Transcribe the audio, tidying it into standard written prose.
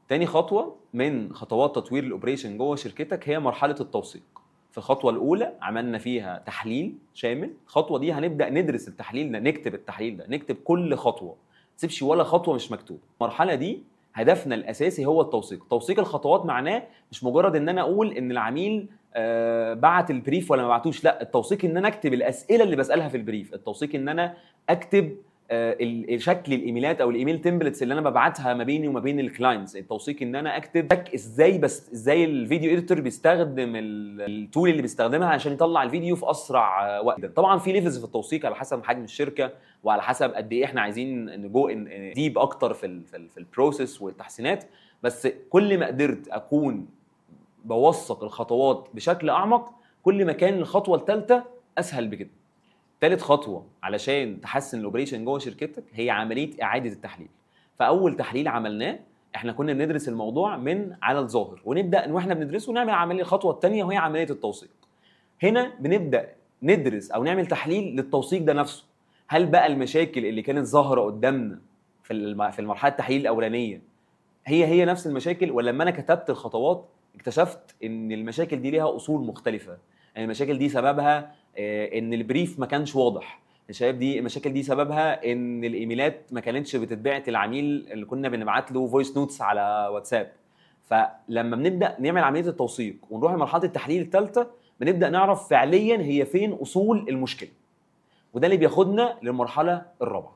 تاني خطوه من خطوات تطوير الاوبريشن جوه شركتك هي مرحله التوثيق. في الخطوه الاولى عملنا فيها تحليل شامل. الخطوه دي هنبدا ندرس التحليل ده، نكتب التحليل ده، نكتب كل خطوه، ما تسيبش ولا خطوه مش مكتوبه. المرحله دي هدفنا الاساسي هو التوثيق. توثيق الخطوات معناه مش مجرد ان انا اقول ان العميل بعت البريف ولا ما بعتوش، لا، التوثيق ان انا اكتب الاسئله اللي بسالها في البريف، التوثيق ان انا اكتب شكل الايميلات او الايميل تمبلتس اللي انا ببعتها ما بيني وما بين الكلاينتس، التوثيق ان انا اكتب ازاي الفيديو اديتور بيستخدم التول اللي بيستخدمها عشان يطلع الفيديو في اسرع وقت. طبعا في ليفلز في التوثيق على حسب حجم الشركه وعلى حسب قد ايه احنا عايزين نجو ديب اكتر في البروسيس والتحسينات، بس كل ما قدرت اكون بوثق الخطوات بشكل اعمق كل ما كان الخطوه الثالثه اسهل بكده. ثالث خطوه علشان تحسن الاوبريشن جوه شركتك هي عمليه اعاده التحليل. فاول تحليل عملناه احنا كنا بندرس الموضوع من على الظاهر، ونبدا واحنا بندرسه نعمل عمليه الخطوه الثانيه وهي عمليه التوثيق. هنا بنبدا ندرس او نعمل تحليل للتوثيق ده نفسه. هل بقى المشاكل اللي كانت ظاهره قدامنا في المرحله التحليل الاولانيه هي نفس المشاكل، ولا لما انا كتبت الخطوات اكتشفت ان المشاكل دي ليها اصول مختلفه؟ يعني المشاكل دي سببها ان البريف ما كانش واضح، المشاكل دي سببها ان الايميلات ما كانتش بتتبعت للعميل اللي كنا بنبعت له فويس نوتس على واتساب. فلما بنبدا نعمل عمليه التوثيق ونروح لمرحله التحليل الثالثه بنبدا نعرف فعليا هي فين اصول المشكله، وده اللي بياخدنا للمرحله الرابعه.